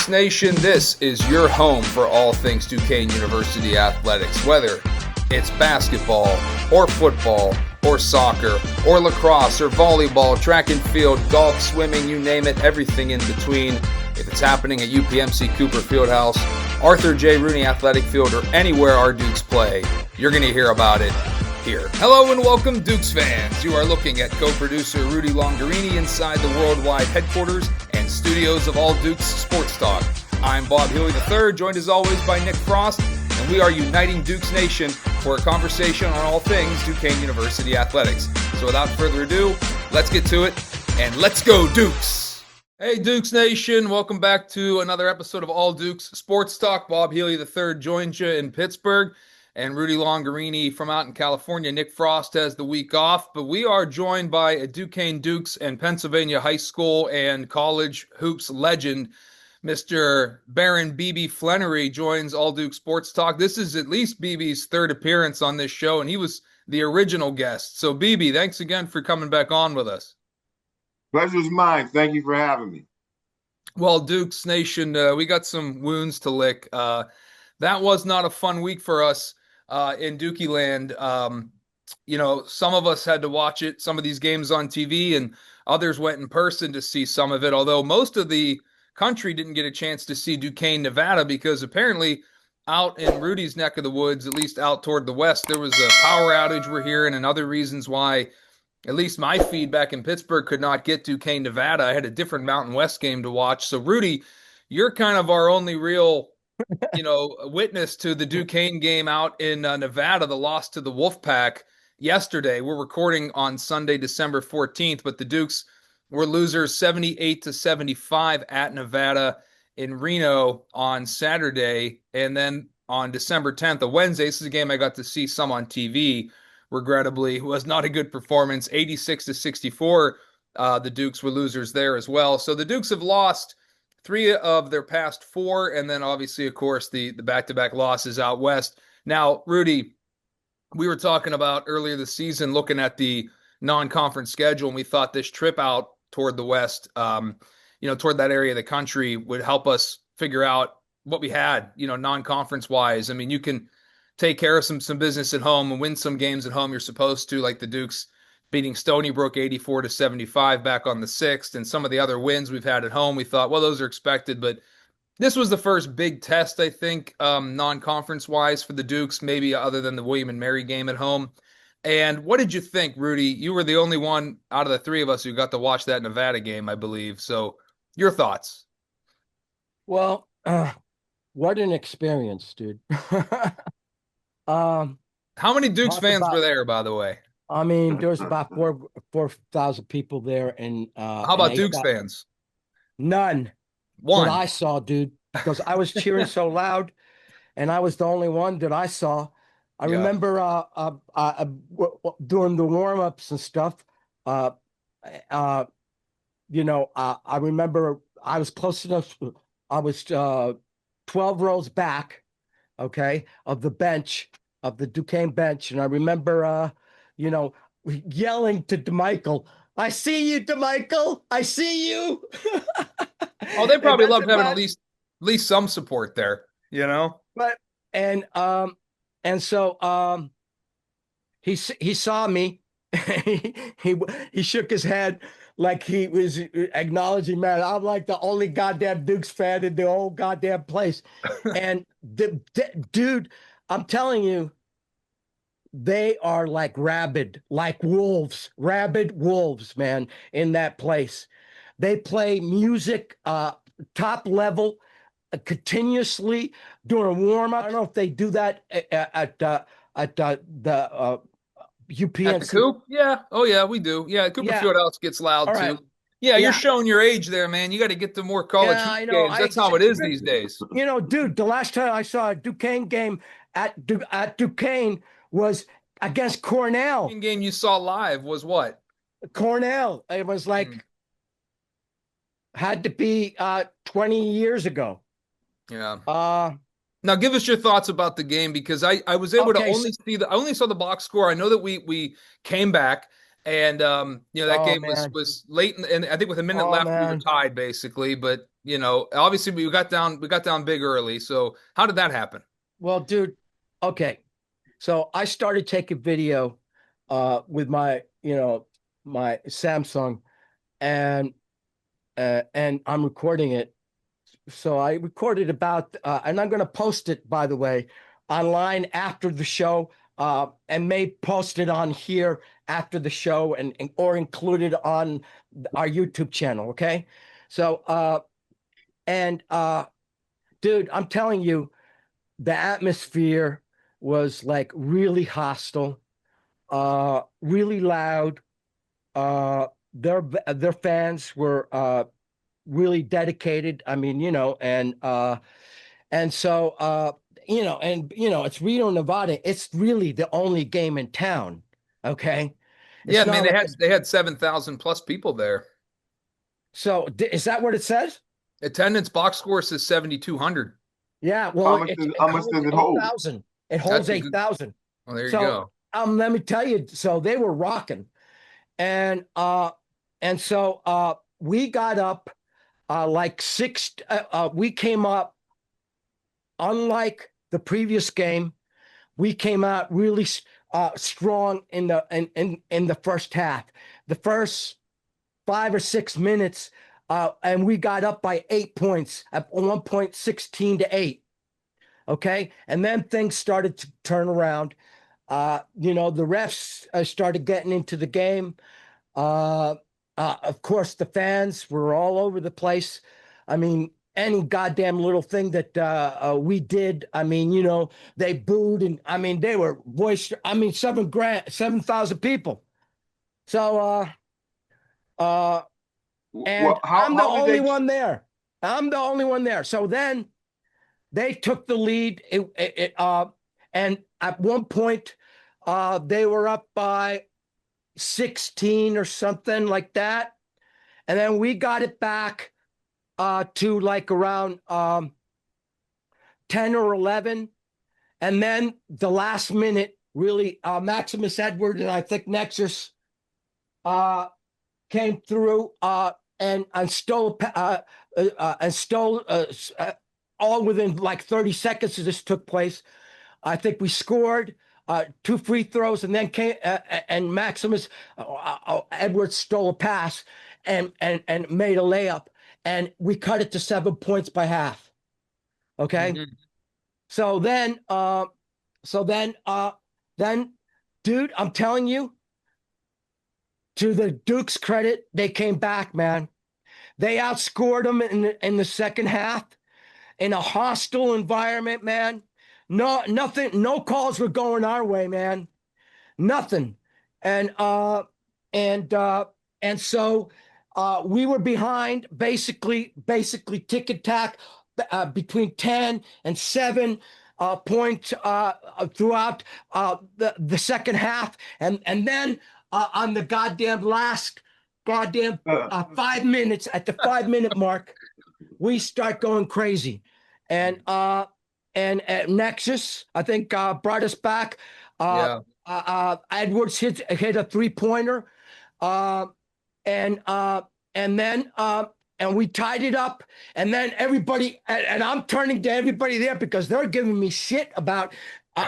Dukes Nation, this is your home for all things Duquesne University athletics, whether it's basketball or football or soccer or lacrosse or volleyball, track and field, golf, swimming, you name it, everything in between. If it's happening at UPMC Cooper Fieldhouse, Arthur J. Rooney Athletic Field, or anywhere our Dukes play, you're going to hear about it here. Hello and welcome, Dukes fans. You are looking at co-producer Rudy Longarini inside the worldwide headquarters and studios of All Dukes Sports Talk. I'm Bob Healy III, joined as always by Nick Frost, and we are uniting Dukes Nation for a conversation on all things Duquesne University athletics. So without further ado, let's get to it, and let's go Dukes! Hey Dukes Nation, welcome back to another episode of All Dukes Sports Talk. Bob Healy III joins you in Pittsburgh, and Rudy Longarini from out in California. Nick Frost has the week off, but we are joined by a Duquesne Dukes and Pennsylvania high school and college hoops legend. Mr. Baron BB Flenory joins All Duke Sports Talk. This is at least BB's third appearance on this show, and he was the original guest. So BB, thanks again for coming back on with us. Pleasure's mine. Thank you for having me. Well, Dukes Nation, we got some wounds to lick. That was not a fun week for us in Dookie land. Some of us had to watch it, some of these games on TV, and others went in person to see some of it, although most of the country didn't get a chance to see Duquesne, Nevada, because apparently out in Rudy's neck of the woods, at least out toward the west, there was a power outage we're hearing, and other reasons why at least my feed back in Pittsburgh could not get Duquesne, Nevada. I had a different Mountain West game to watch. So Rudy, you're kind of our only real witness to the Duquesne game out in Nevada, the loss to the Wolfpack yesterday. We're recording on Sunday, December 14th, but the Dukes were losers 78-75 at Nevada in Reno on Saturday. And then on December 10th, a Wednesday, this is a game I got to see some on TV, regrettably, was not a good performance, 86-64. The Dukes were losers there as well. So the Dukes have lost 3 of their past 4, and then obviously, of course, the back-to-back losses out west. Now, Rudy, we were talking about earlier this season looking at the non-conference schedule, and we thought this trip out toward the west, toward that area of the country would help us figure out what we had, non-conference-wise. I mean, you can take care of some business at home and win some games at home you're supposed to, like the Dukes beating Stony Brook 84-75 back on the 6th, and some of the other wins we've had at home. We thought, well, those are expected, but this was the first big test, I think, non-conference-wise for the Dukes, maybe other than the William and Mary game at home. And what did you think, Rudy? You were the only one out of the 3 of us who got to watch that Nevada game, I believe. So your thoughts? Well, what an experience, dude. How many Dukes fans were there, by the way? I mean, there was about 4,000 people there. And how about Dukes fans? None. One. That I saw, dude, because I was cheering so loud, and I was the only one that I saw. I remember during the warm-ups and stuff, I remember I was close enough. I was 12 rows back, okay, of the bench, of the Duquesne bench. And I remember, yelling to DeMichael, "I see you, DeMichael, I see you." Oh, they probably loved having at least some support there, But and so he saw me. he shook his head like he was acknowledging, man, I'm like the only goddamn Dukes fan in the whole goddamn place. And dude, I'm telling you, they are like rabid wolves, man, in that place. They play music top level continuously during warm up. I don't know if they do that at the UPNC. At the Coop? Yeah. Oh, yeah, we do. Yeah, Cooper Fieldhouse gets loud, too. Right. Yeah, you're showing your age there, man. You got to get to more college games. That's how it is these days. Dude, the last time I saw a Duquesne game at Duquesne was against Cornell. The game you saw live was what? Cornell. It was like, had to be 20 years ago. Yeah. Now, give us your thoughts about the game, because I was able to only saw the box score. I know that we came back And that Oh game was man. was late, and I think with a minute Oh left, we were man. tied basically. But obviously we got down big early. So how did that happen? Well, dude, okay. So I started taking video with my, my Samsung and and I'm recording it. So I recorded about and I'm going to post it, by the way, online after the show, and may post it on here after the show, and or include it on our YouTube channel, okay? So and dude, I'm telling you, the atmosphere was like really hostile, really loud. Their fans were really dedicated. I mean, and so it's Reno, Nevada. It's really the only game in town. Okay. Yeah, It's man, not they like had they had 7,000 plus people there. so is that what it says? Attendance box score says 7,200. Yeah, well, How much it, does it how much holds does it hold? 8,000. It holds That's a good. 8,000. Well, there you So go. let me tell you, so they were rocking. And so we got up like we came up, unlike the previous game, we came out really strong in the first half. The first 5 or 6 minutes, and we got up by 8 points at one point, 16-8. Okay. And then things started to turn around. The refs started getting into the game. Uh, of course, the fans were all over the place. I mean, any goddamn little thing that we did, I mean, they booed, and I mean, they were boisterous. I mean, 7,000 people. So, uh, and Well, how I'm the how did only they? one there. I'm the only one there. So then they took the lead. And at one point, they were up by 16 or something like that. And then we got it back to like around 10 or 11. And then the last minute, really, Maximus Edward and I think Nexus uh, came through and stole all within like 30 seconds of this took place. I think we scored two free throws, and then came and Maximus Edwards stole a pass and made a layup, and we cut it to 7 points by half. Okay, Mhm. so then, so then, then, dude, I'm telling you, to the Dukes' credit, they came back, man. They outscored them in the second half in a hostile environment, man. No, nothing, no calls were going our way, man. Nothing. And and uh and so we were behind, basically tick and tack, between 10 and 7 points throughout the second half, and then on the goddamn last goddamn Uh, 5 minutes, at the 5 minute mark, we start going crazy. And Nexus, I think, brought us back. Uh, Yeah. Edwards hit a 3-pointer, uh, and then and we tied it up. And then everybody, and I'm turning to everybody there because they're giving me shit about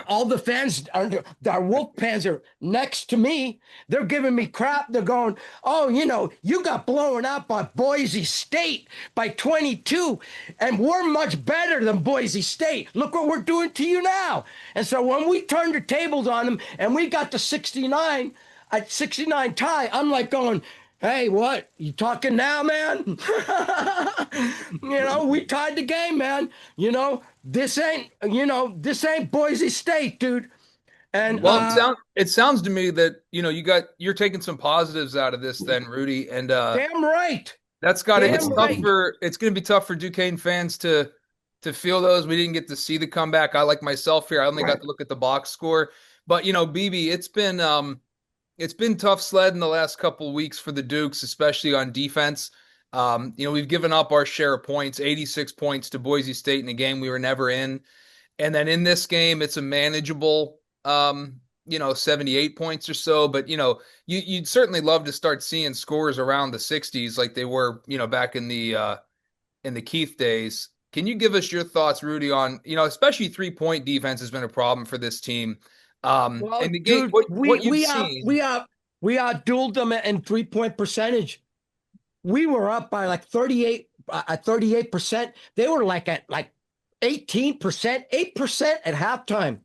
all the fans. Our Wolf fans are next to me. They're giving me crap. They're going, "Oh, you got blown out by Boise State by 22, and we're much better than Boise State. Look what we're doing to you now." And so when we turned the tables on them and we got to 69, at 69 tie, I'm like going, "Hey, what? You talking now, man?" We tied the game, man. This ain't Boise State, dude. And Well, it sounds to me that you're taking some positives out of this then, Rudy, and damn right. that's got it. Damn right. It's going to be tough for Duquesne fans to feel those. We didn't get to see the comeback. I like myself here. I only got to look at the box score, but BB, it's been tough sled in the last couple of weeks for the Dukes, especially on defense. We've given up our share of points, 86 points to Boise State in a game we were never in. And then in this game, it's a manageable 78 points or so, but you'd certainly love to start seeing scores around the 60s like they were, back in the Keith days. Can you give us your thoughts, Rudy, on, especially 3-point defense has been a problem for this team. Well, In the game, dude, what you've seen. we outdueled them in 3-point percentage. We were up by like 38%. They were like at like 18%, 8% at halftime.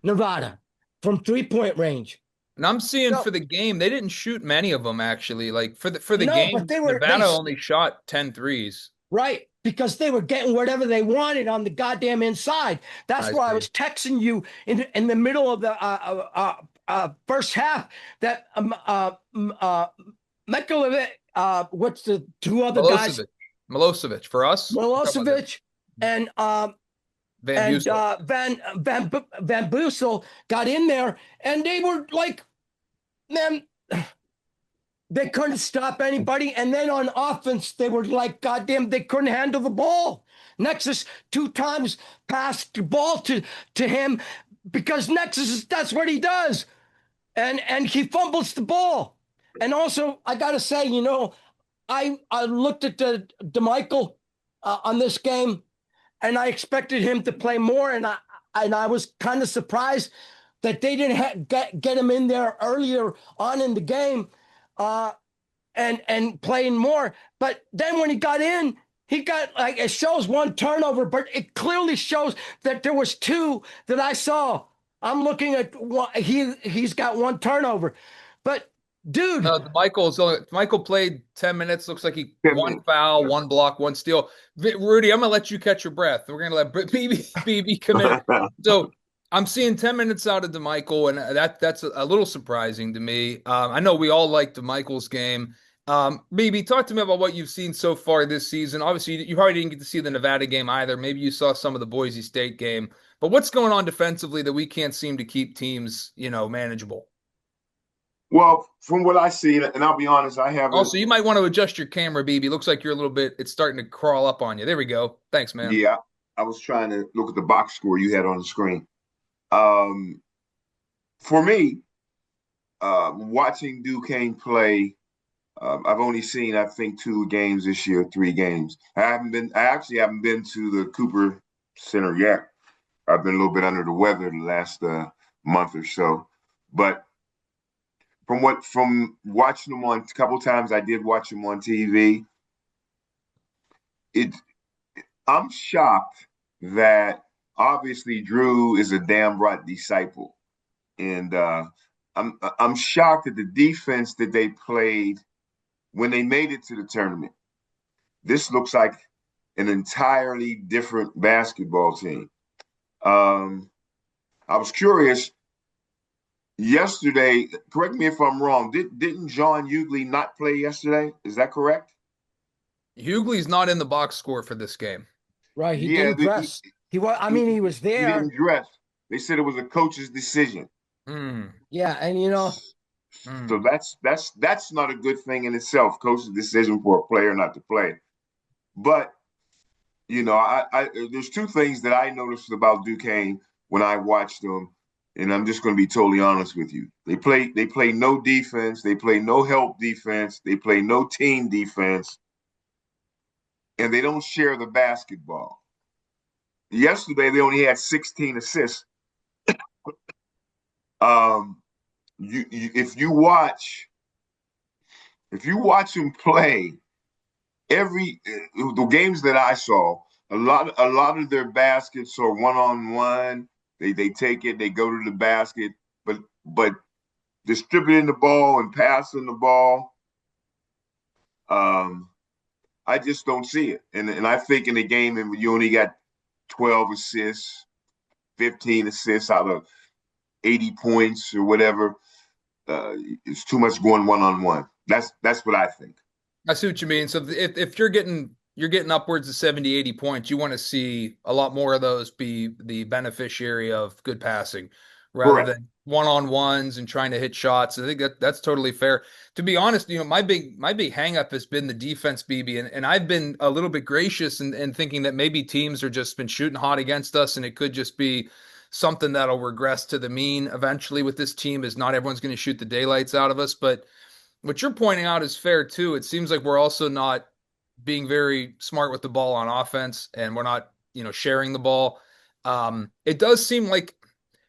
Nevada from 3-point range. And I'm seeing No, for the game, they didn't shoot many of them actually. Like for the no, but game, they Nevada only shot 10 threes. right, because they were getting whatever they wanted on the goddamn inside. That's I why I see. was texting you in the middle of the first half that Mikulovic, what's the two other guys, Milosevic. Milosevic for us. Milosevic and Van Bussel. Van Bussel got in there, and they were like, man, they couldn't stop anybody. And then on offense, they were like, goddamn, they couldn't handle the ball. Nexus 2 times passed the ball to him because Nexus that's what he does, and he fumbles the ball. And also, I gotta say, I looked at the DeMichael on this game, and I expected him to play more, and I was kind of surprised that they didn't get him in there earlier on in the game, and playing more. But then when he got in, he got like it shows 1 turnover, but it clearly shows that there was 2 that I saw. I'm looking at he's got 1 turnover, but dude, Michael played 10 minutes. Looks like he 1 foul, 1 block, 1 steal. Rudy, I'm gonna let you catch your breath. We're gonna let BB come in. So I'm seeing 10 minutes out of DeMichael, and that's a little surprising to me. I know we all like DeMichael's game. BB, talk to me about what you've seen so far this season. Obviously, you probably didn't get to see the Nevada game either. Maybe you saw some of the Boise State game. But what's going on defensively that we can't seem to keep teams, manageable? Well, from what I see, and I'll be honest, I haven't. Also, you might want to adjust your camera, BB. Looks like you're a little bit, it's starting to crawl up on you. There we go. Thanks, man. Yeah, I was trying to look at the box score you had on the screen. For me, watching Duquesne play, I've only seen, I think, 2 games this year, 3 games. I actually haven't been to the Cooper Center yet. I've been a little bit under the weather the last month or so. But from watching them on a couple times, I did watch them on TV. I'm shocked that obviously Drew is a damn right disciple, and I'm shocked at the defense that they played when they made it to the tournament. This looks like an entirely different basketball team. I was curious. Yesterday, correct me if I'm wrong, didn't John Hughley not play yesterday? Is that correct? Hughley's not in the box score for this game. right? He didn't dress. He was. I mean, he was He there. didn't dress. They said it was a coach's decision. Yeah, and So that's not a good thing in itself. Coach's decision for a player not to play. But I there's 2 things that I noticed about Duquesne when I watched them, and I'm just going to be totally honest with you. They play no defense. They play no help defense. They play no team defense, and they don't share the basketball. Yesterday they only had 16 assists. If you watch them play, the games that I saw, a lot of their baskets are 1-on-1. They take it, they go to the basket, but distributing the ball and passing the ball, I just don't see it. And I think in the game, you only got 12 assists, 15 assists out of 80 points or whatever. It's too much going 1-on-1. That's what I think. I see what you mean. So if you're getting upwards of 70, 80 points, you want to see a lot more of those be the beneficiary of good passing rather Correct. than 1-on-ones and trying to hit shots. I think that's totally fair. To be honest, my big hang up has been the defense, BB, and I've been a little bit gracious in thinking that maybe teams are just been shooting hot against us, and it could just be something that'll regress to the mean eventually with this team is not everyone's going to shoot the daylights out of us. But what you're pointing out is fair too. It seems like we're also not being very smart with the ball on offense, and we're not, sharing the ball. It does seem like,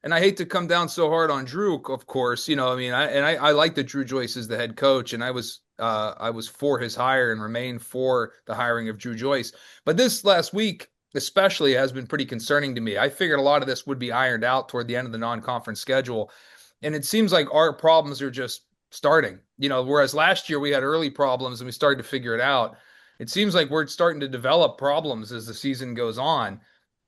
and I hate to come down so hard on Drew, of course, I mean, I like that Drew Joyce is the head coach, and I was for his hire and remain for the hiring of Drew Joyce. But this last week, especially, has been pretty concerning to me. I figured a lot of this would be ironed out toward the end of the non-conference schedule, and it seems like our problems are just starting. Whereas last year we had early problems and we started to figure it out. It seems like we're starting to develop problems as the season goes on.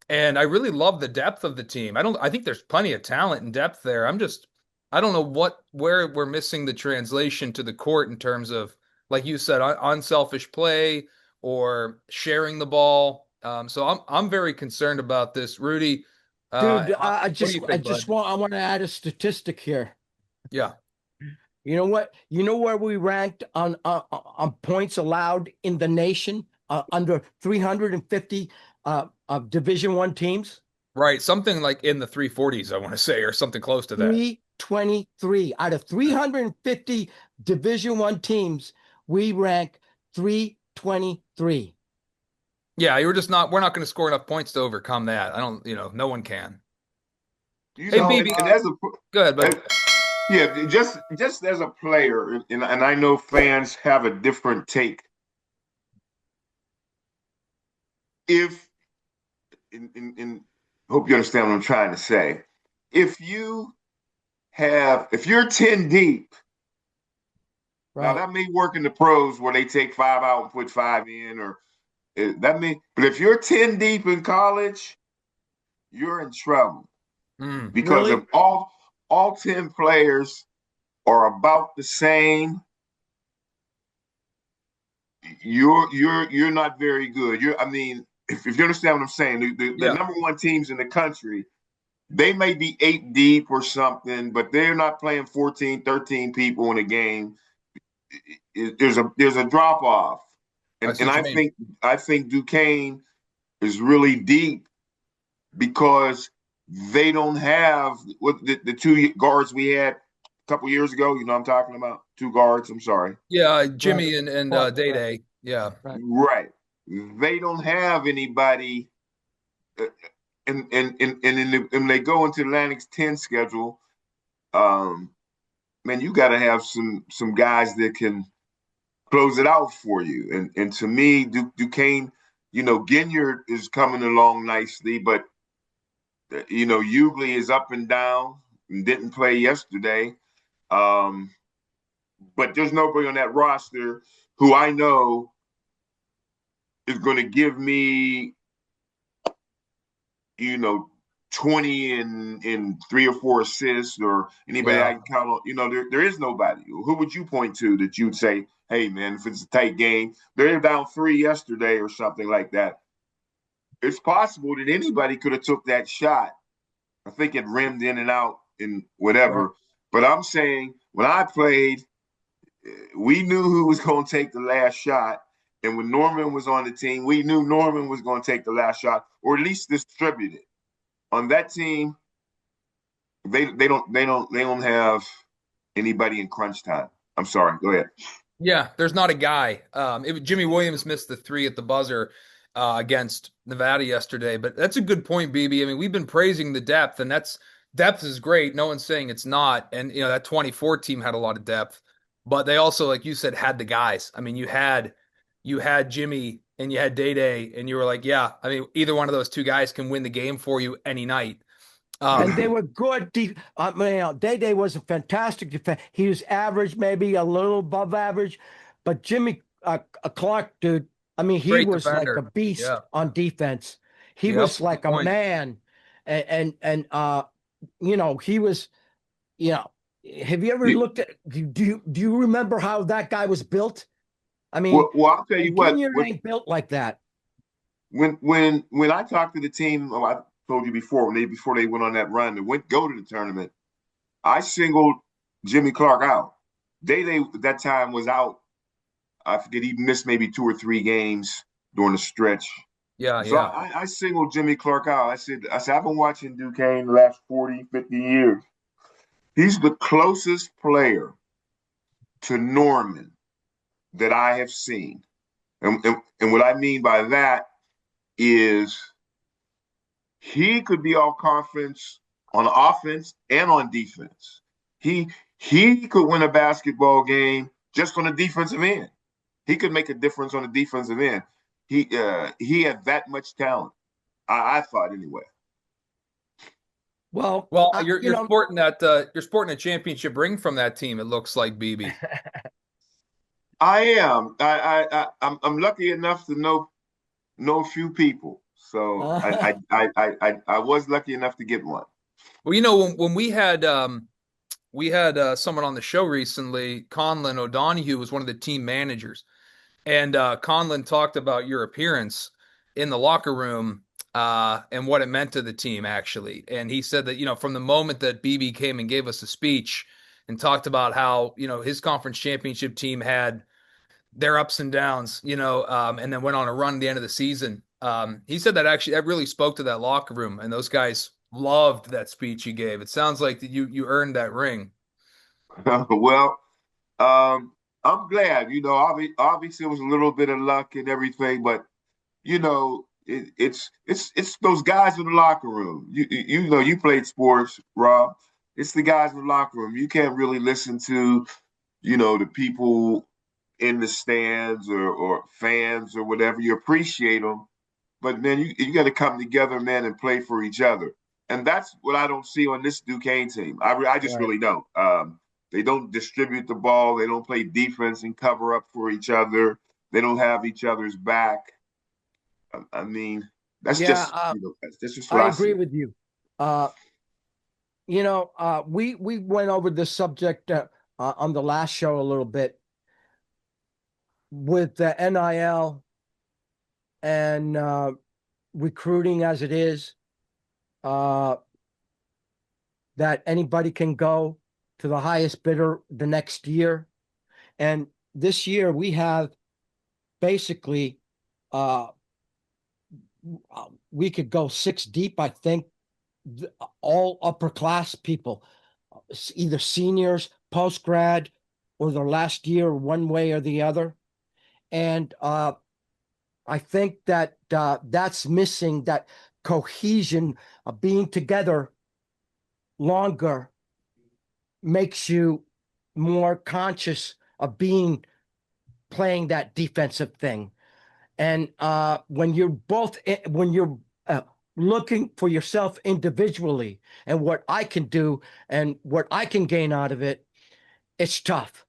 And I really love the depth of the team. I think there's plenty of talent and depth there. I don't know where we're missing the translation to the court in terms of, like you said, unselfish play or sharing the ball. So I'm very concerned about this, Rudy. Dude, What do you think, bud? I want to add a statistic here. Yeah. You know what? You know where we ranked on points allowed in the nation under 350 Division One teams? Right. Something like in the 340s, I want to say, or something close to that. 323 out of 350 Division One teams, we rank 323. Yeah, we're not going to score enough points to overcome that. I don't, no one can. Hey, BB, and as a go ahead, bud. yeah, just as a player, and I know fans have a different take. If in hope you understand what I'm trying to say. If you're 10 deep, Right. now that may work in the pros where they take 5 out and put 5 in, or but if you're 10 deep in college, you're in trouble because Really? if all 10 players are about the same, you're not very good. I mean, if you understand what I'm saying, the number one teams in the country, they may be 8 deep or something, but they're not playing 14, 13 people in a game. There's a drop off. And I think Duquesne is really deep because they don't have what the 2 guards we had a couple years ago. You know what I'm talking about? 2 guards. I'm sorry. Yeah, Jimmy and Day Day. Yeah. Right. They don't have anybody. And when they go into Atlantic's 10 schedule, man, you got to have some guys that can close it out for you. And to me, Duquesne, Ginyard is coming along nicely, but Hughley is up and down and didn't play yesterday. But there's nobody on that roster who I know is going to give me, 20 and 3 or 4 assists or anybody I can count on. There is nobody. Who would you point to that you'd say, hey, man, if it's a tight game, they're down 3 yesterday or something like that. It's possible that anybody could have took that shot. I think it rimmed in and out and whatever. Right. But I'm saying when I played, we knew who was going to take the last shot. And when Norman was on the team, we knew Norman was going to take the last shot or at least distribute it. On that team, they don't have anybody in crunch time. I'm sorry. Go ahead. Yeah, there's not a guy. Jimmy Williams missed the 3 at the buzzer against Nevada yesterday, but that's a good point, BB. I mean, we've been praising the depth, and depth is great. No one's saying it's not. And that 24 team had a lot of depth, but they also, like you said, had the guys. I mean, you had Jimmy and you had Day Day, and you were like, yeah, I mean, either one of those 2 guys can win the game for you any night. And they were good. Day Day was a fantastic defense. He was average, maybe a little above average, but Jimmy Clark, dude, I mean, he was defender. Like a beast on defense. He was like a man, and he was, Have you ever looked at? Do you remember how that guy was built? I mean, well I'll tell you what. Ain't built like that. When I talked to the team, I told you before before they went on that run to go to the tournament, I singled Jimmy Clark out. Day Day at that time was out. I forget, he missed maybe 2 or 3 games during the stretch. Yeah, So yeah. I singled Jimmy Clark out. I said, I've been watching Duquesne the last 40, 50 years. He's the closest player to Norman that I have seen. And what I mean by that is he could be all conference on offense and on defense. He he could win a basketball game just on the defensive end. He could make a difference on the defensive end. He had that much talent. I thought anyway. Well, Well, you know, you're sporting a championship ring from that team. It looks like BB. I am. I'm lucky enough to know a few people. So I was lucky enough to get one. Well, when we had someone on the show recently, Conlon O'Donohue was one of the team managers, and Conlon talked about your appearance in the locker room and what it meant to the team actually. And he said that from the moment that BB came and gave us a speech and talked about how his conference championship team had their ups and downs, and then went on a run at the end of the season. He said that actually that really spoke to that locker room, and those guys loved that speech you gave. It sounds like that you earned that ring. Well, I'm glad. Obviously it was a little bit of luck and everything, but it's those guys in the locker room. You played sports, Rob. It's the guys in the locker room. You can't really listen to the people in the stands or fans or whatever. You appreciate them, but man, you got to come together, man, and play for each other. And that's what I don't see on this Duquesne team. I just right. really don't. They don't distribute the ball. They don't play defense and cover up for each other. They don't have each other's back. I mean, that's Yeah, just that's just what I I agree see. with you. Uh, we went over this subject on the last show a little bit with the NIL and recruiting as it is, uh, that anybody can go to the highest bidder the next year. And this year we have basically, uh, we could go 6 deep, I think, all upper class people, either seniors, post grad, or their last year, one way or the other. And I think that that's missing, that cohesion of being together longer makes you more conscious of playing that defensive thing. And when you're looking for yourself individually and what I can do and what I can gain out of it, it's tough.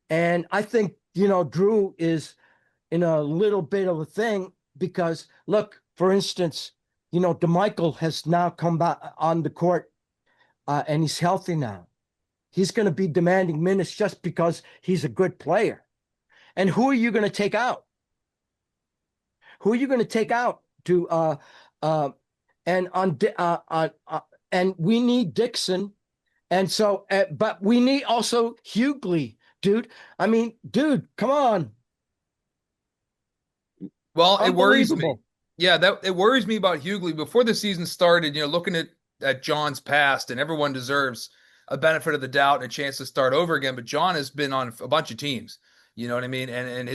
And I think, Drew is in a little bit of a thing because look, for instance, DeMichael has now come back on the court, and he's healthy now. He's going to be demanding minutes just because he's a good player. And who are you going to take out? Who are you going to take out to uh and and we need Dixon, and so but we need also Hughley, dude. I mean, dude, come on. Well, it worries me. Unbelievable. Yeah, that it worries me about Hughley. Before the season started, looking at John's past, and everyone deserves a benefit of the doubt and a chance to start over again. But John has been on a bunch of teams. You know what I mean? And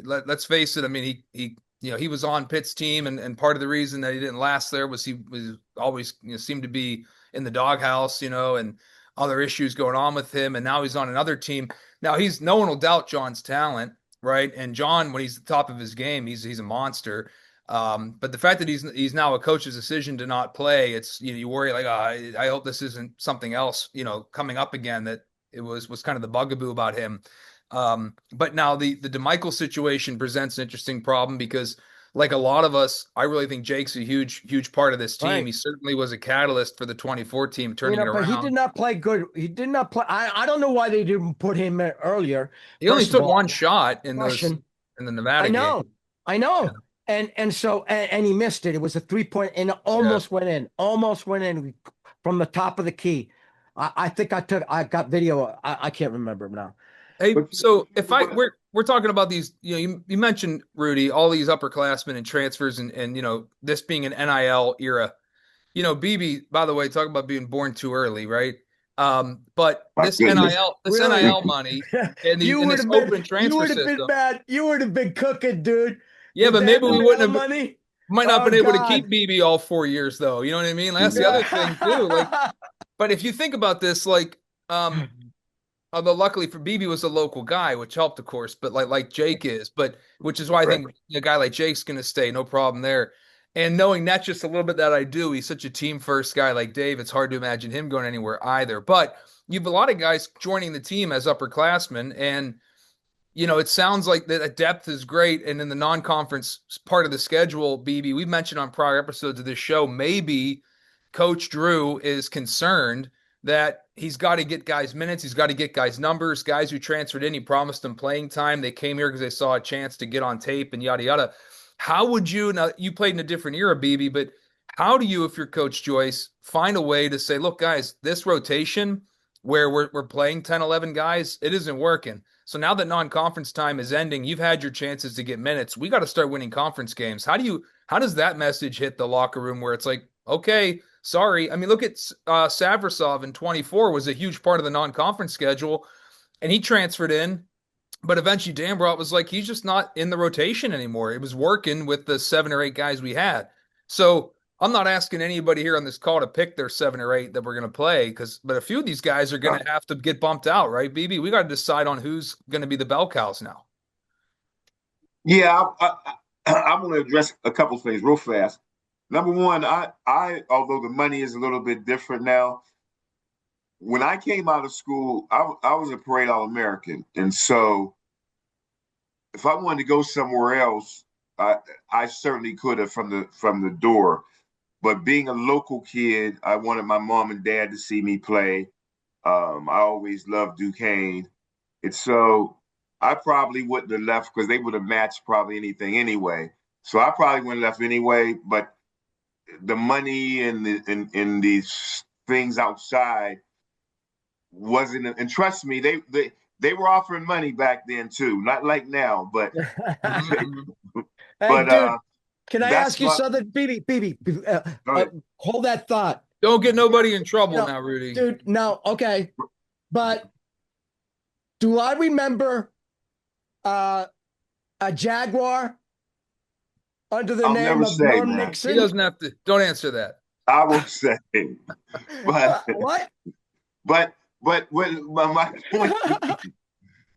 let's face it. I mean, he was on Pitt's team, and part of the reason that he didn't last there was he was always seemed to be in the doghouse, and other issues going on with him. And now he's on another team. Now no one will doubt John's talent, right? And John, when he's at the top of his game, he's a monster. But the fact that he's now a coach's decision to not play, it's you worry like, oh, I hope this isn't something else coming up again, that it was kind of the bugaboo about him. But now the DeMichael situation presents an interesting problem because, like a lot of us, I really think Jake's a huge part of this team. Right. He certainly was a catalyst for the 24 team turning it But he did around. not play good. He did not play. I don't know why they didn't put him in earlier. He only First of took all, one shot in question. the I Nevada game. know, I Yeah. know. And so and he missed it. It was a 3 point and it Yeah. almost went in from the top of the key. I think I got video. I can't remember now. Hey, But so you know what? we're talking about these, you mentioned, Rudy, all these upperclassmen and transfers and this being an NIL era. BB, by the way, talk about being born too early, right? But My this goodness. Really? NIL money and You would this have been, open transfer system. bad. You would have been cooking, dude, Yeah, with but that maybe we wouldn't NIL have money. might not have Oh been able to God. keep BB all 4 years though. You know what I mean? That's the other thing too. Like, Yeah. but if you think about this, like, although luckily for BB was a local guy, which helped, of course, but like Jake is, but which is why I Right. think a guy like Jake's going to stay, no problem there. And knowing that just a little bit that I do, he's such a team first guy like Dave. It's hard to imagine him going anywhere either. But you have a lot of guys joining the team as upperclassmen, and it sounds like the depth is great. And in the non-conference part of the schedule, BB, we've mentioned on prior episodes of this show, maybe Coach Drew is concerned that he's got to get guys minutes, he's got to get guys numbers, guys who transferred in, he promised them playing time. They came here because they saw a chance to get on tape and yada yada. How would you, now you played in a different era, BB, but how do you, if you're Coach Joyce, find a way to say, look, guys, this rotation where we're playing 10, 11 guys, it isn't working. So now that non-conference time is ending, you've had your chances to get minutes. We got to start winning conference games. How does that message hit the locker room where it's like, okay, sorry. I mean, look at Savrasov in 24 was a huge part of the non-conference schedule, and he transferred in, but eventually Dambrot was like, he's just not in the rotation anymore. It was working with the 7 or 8 guys we had. So I'm not asking anybody here on this call to pick their 7 or 8 that we're going to play, but a few of these guys are going to have to get bumped out, right, BB? We got to decide on who's going to be the bell cows now. Yeah, I'm going to address a couple things real fast. Number one, I although the money is a little bit different now, when I came out of school, I was a parade All-American, and so if I wanted to go somewhere else, I certainly could have from the door. But being a local kid, I wanted my mom and dad to see me play. I always loved Duquesne, and so I probably wouldn't have left because they would have matched probably anything anyway. So I probably wouldn't have left anyway. But the money and these things outside wasn't, and trust me, they were offering money back then too, not like now, but Hey, but dude, can I that's ask you my something? BB, hold that thought. Don't get nobody in trouble now, Rudy. Dude, no, okay. But do I remember a Jaguar under the I'll name never of say, Merm man. He Nixon? doesn't have to. Don't answer that. I will say, but What? but my point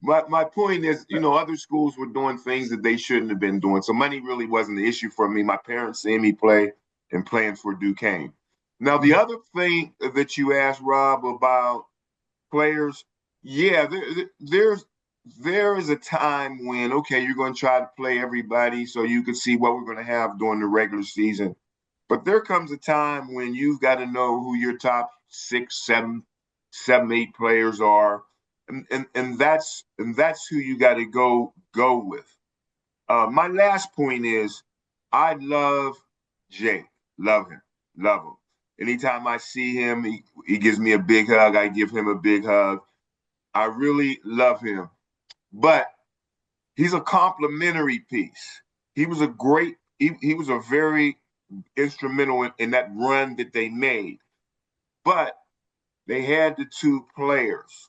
my point is, other schools were doing things that they shouldn't have been doing. So money really wasn't the issue for me. My parents seeing me play and playing for Duquesne. Now the other thing that you asked, Rob, about players, yeah, there is a time when, okay, you're going to try to play everybody so you can see what we're going to have during the regular season. But there comes a time when you've got to know who your top 6, 7, 8 players are, and that's who you got to go with. My last point is, I love Jake, love him. Anytime I see him, he gives me a big hug. I give him a big hug. I really love him, but he's a complimentary piece. He was a great. He was a very instrumental in that run that they made, but they had the 2 players.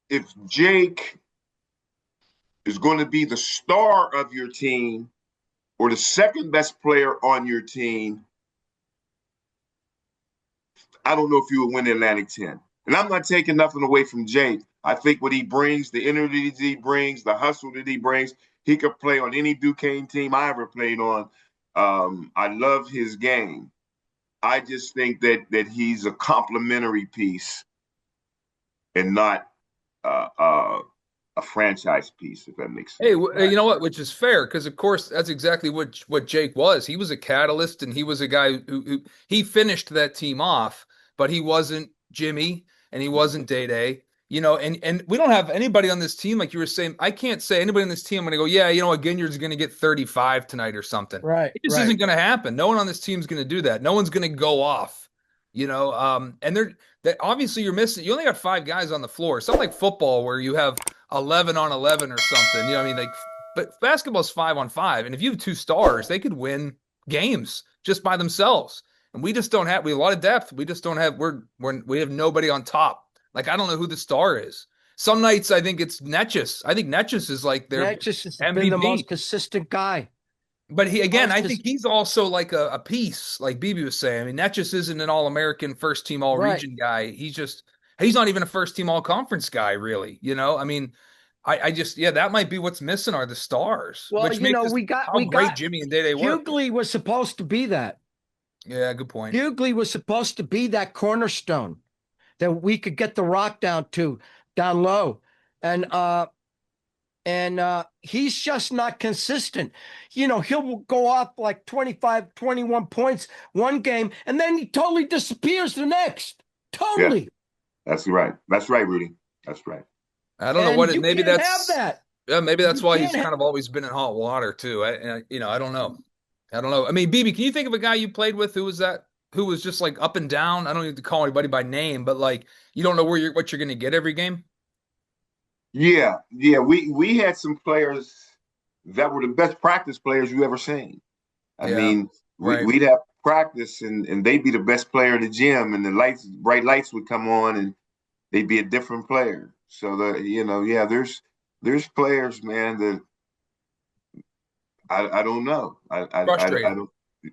If Jake is going to be the star of your team or the second best player on your team, I don't know if you would win the Atlantic 10. And I'm not taking nothing away from Jake. I think what he brings, the energy that he brings, the hustle that he brings, he could play on any Duquesne team I ever played on. I love his game. I just think that he's a complimentary piece and not a franchise piece, if that makes sense. Hey, you know what? Which is fair because, of course, that's exactly what Jake was. He was a catalyst, and he was a guy who he finished that team off, but he wasn't Jimmy, and he wasn't Day Day. And we don't have anybody on this team like you were saying. I can't say anybody on this team. I'm going to go, yeah, Ginyard's going to get 35 tonight or something. Right. It just isn't going to happen. No one on this team is going to do that. No one's going to go off. And that obviously you're missing. You only got 5 guys on the floor. It's not like football where you have 11 on 11 or something. I mean, like, but basketball's 5 on 5, and if you have two stars, they could win games just by themselves. And we just don't have. We have a lot of depth. We just don't have. We have nobody on top. Like, I don't know who the star is. Some nights I think it's Netchus. I think Netchus is like their Netchus has been the most MVP. consistent guy. But I think Closest, he's also like a piece, like BB was saying. I mean, Netchus isn't an All-American, first team right. All-Region guy. He's not even a first team All-Conference guy, really. I mean, I just that might be what's missing are the stars, Well, which makes us how we great got Jimmy and Day were. Hughley was supposed to be that. Yeah, good point. Hughley was supposed to be that cornerstone that we could get the rock down low. And he's just not consistent. He'll go off like 25, 21 points one game, and then he totally disappears the next. Yeah, Totally. that's right. That's right, Rudy. That's right. I don't know And what it. you Maybe can't have that's that. yeah. Maybe that's You why can't he's have kind of always been in hot water too. I don't know. I don't know. I mean, BB, can you think of a guy you played with who was that? Who was just like up and down? I don't need to call anybody by name, but like you don't know what you're going to get every game. Yeah, yeah. We had some players that were the best practice players you ever seen. I Yeah, mean, right. we'd have practice and they'd be the best player in the gym, and the bright lights would come on, and they'd be a different player. So yeah, there's players, man, that I don't know. I Frustrating. don't.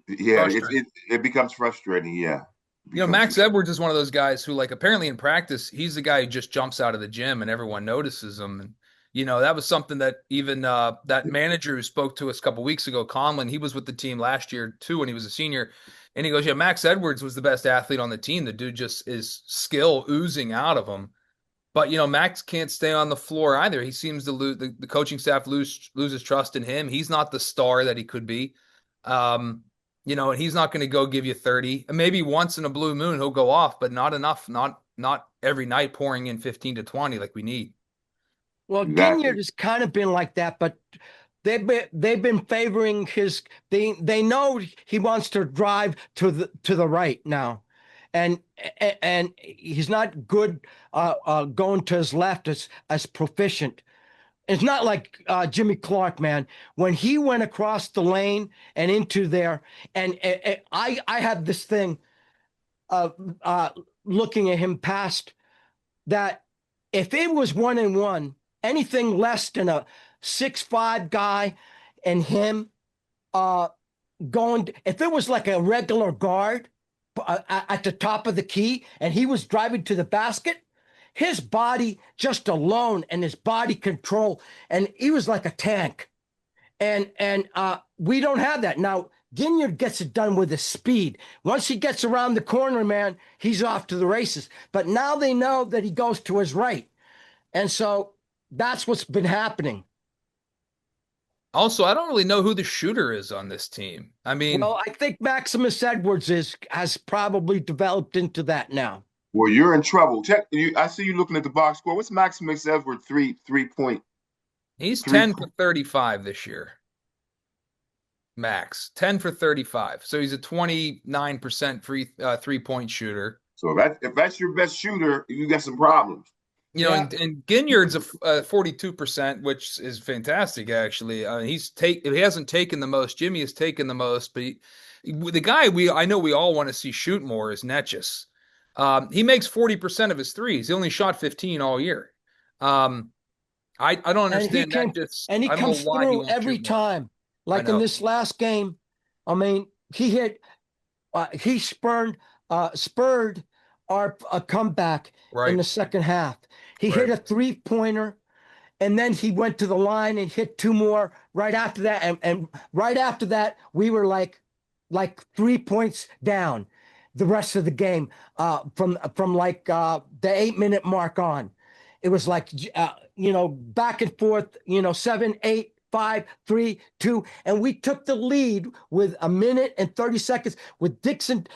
Yeah, Frustrating. it becomes frustrating. Yeah, it becomes Max frustrating. Edwards is one of those guys who, like, apparently in practice, he's the guy who just jumps out of the gym and everyone notices him. And, that was something that even that manager who spoke to us a couple weeks ago, Conlon, he was with the team last year too when he was a senior. And he goes, yeah, Max Edwards was the best athlete on the team. The dude just is skill oozing out of him. But, Max can't stay on the floor either. He seems to lose the coaching staff loses trust in him. He's not the star that he could be. And he's not going to go give you 30. Maybe once in a blue moon he'll go off, but not enough, not every night pouring in 15 to 20 like we need. Well, Ginyard Exactly. has kind of been like that, but they've been favoring his. They know he wants to drive to the right now, and and he's not good going to his left as proficient. It's not like Jimmy Clark, man. When he went across the lane and into there, and I have this thing of looking at him past that. If it was 1-1, anything less than a 6'5" guy and him uh, if it was like a regular guard at the top of the key and he was driving to the basket, his body just alone and his body control, and he was like a tank. And we don't have that now. Ginyard gets it done with his speed. Once he gets around the corner, man, he's off to the races. But now they know that he goes to his right. And so that's what's been happening. Also, I don't really know who the shooter is on this team. I mean, Well, I think Maximus Edwards has probably developed into that now. Well, you're in trouble. Check. I see you looking at the box score. What's Maximus Edwards three point he's three? 10 for 35 this year. Max, 10 for 35. So he's a 29% free 3-point shooter. So if that's your best shooter, you got some problems. Yeah. And Ginyard's a 42%, which is fantastic, actually. He hasn't taken the most. Jimmy has taken the most, but the guy I know we all want to see shoot more is Netchus. He makes 40% of his threes. He only shot 15 all year. I don't understand Netchus. And he I don't know comes why he through won't every shoot more. time. I Like in know. this last game, I mean, he spurred our comeback in Right. the second half. He hit Right. a 3-pointer, and then he went to the line and hit two more right after that. And right after that, we were like 3 points down the rest of the game from like the 8-minute mark on. It was like back and forth, 7, 8, 5, 3, 2, and we took the lead with 1 minute and 30 seconds with Dixon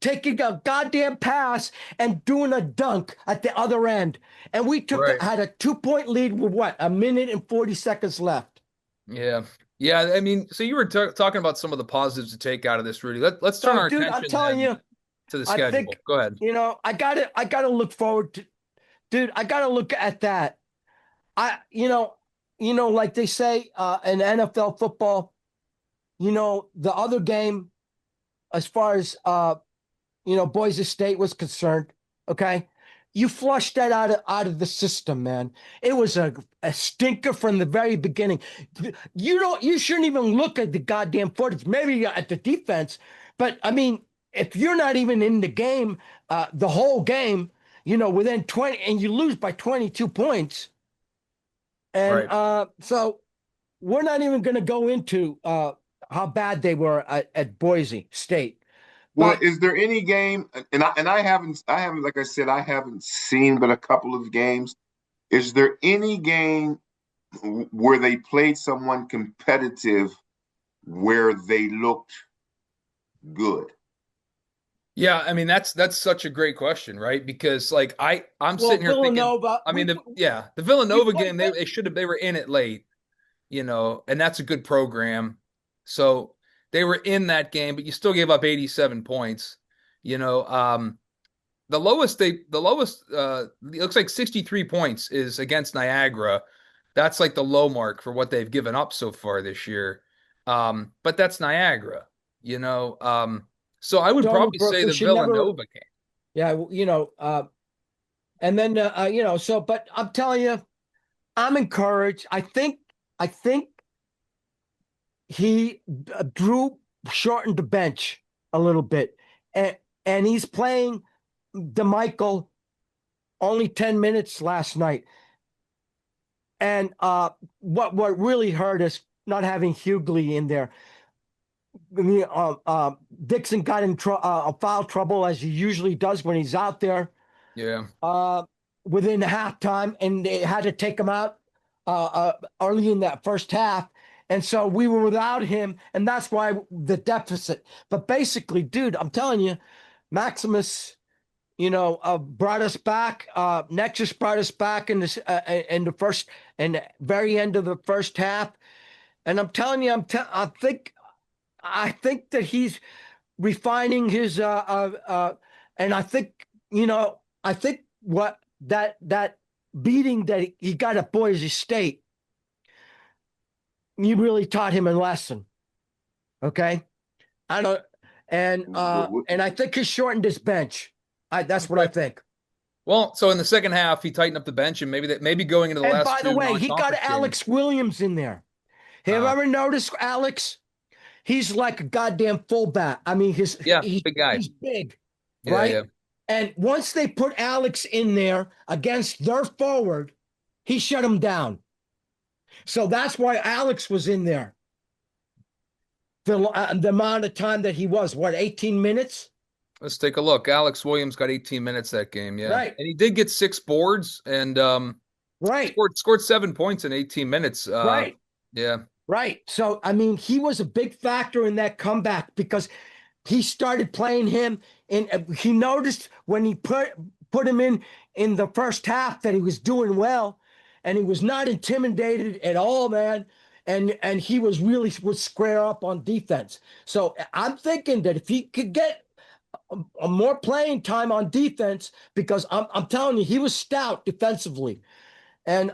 taking a goddamn pass and doing a dunk at the other end. And we Right. had a 2-point lead with 1 minute and 40 seconds left. Yeah. Yeah. I mean, so you were talking about some of the positives to take out of this, Rudy. Let's turn So, our dude, I'm attention telling then you, to the I think, schedule. Go ahead. I gotta look forward to, dude, I gotta look at that. like they say in NFL football, the other game, as far as Boise State was concerned, okay, you flushed that out of the system, man. It was a stinker from the very beginning. You shouldn't even look at the goddamn footage, maybe at the defense, but I mean, if you're not even in the game, the whole game, within 20, and you lose by 22 points, and Right. so we're not even going to go into how bad they were at Boise State. Well, But is there any game, and I haven't, like I said, I haven't seen but a couple of games. Is there any game where they played someone competitive where they looked good? Yeah, I mean that's such a great question, right? Because like I'm well, sitting here thinking, Villanova, I mean the we Villanova played game them. they were in it late, and that's a good program. So they were in that game, but you still gave up 87 points. You know, the lowest it looks like 63 points is against Niagara. That's like the low mark for what they've given up so far this year. But that's Niagara, you know. So I would Stony probably Brook. say We the should never. Villanova game. Yeah, and then So, but I'm telling you, I'm encouraged. I think he Drew shortened the bench a little bit, and he's playing DeMichael only 10 minutes last night. And what really hurt us not having Hughley in there. I mean, Dixon got in foul trouble as he usually does when he's out there Yeah. uh, within halftime, and they had to take him out early in that first half. And so we were without him, and that's why the deficit. But basically, dude, I'm telling you, Maximus, brought us back. Nexus brought us back in the first and very end of the first half. And I'm telling you, I think that he's refining his and I think what that beating that he got at Boise State, you really taught him a lesson. Okay. I don't and I think he shortened his bench. That's what I Okay. think. Well, so in the second half, he tightened up the bench, and maybe going into the And last by the two way, he got non-conference games. Alex Williams in there. Have you Uh, ever noticed Alex? He's like a goddamn fullback. I mean, yeah, big guy. he's big, Yeah, yeah. right? And once they put Alex in there against their forward, he shut him down. So that's why Alex was in there. The amount of time that he was, what, 18 minutes? Let's take a look. Alex Williams got 18 minutes that game. Yeah, Right, and he did get 6 boards and right, scored 7 points in 18 minutes. right, Yeah, right. So, I mean, he was a big factor in that comeback because he started playing him, and he noticed when he put him in the first half that he was doing well, and he was not intimidated at all, man. And he was really would square up on defense. So I'm thinking that if he could get a more playing time on defense, because I'm telling you, he was stout defensively, and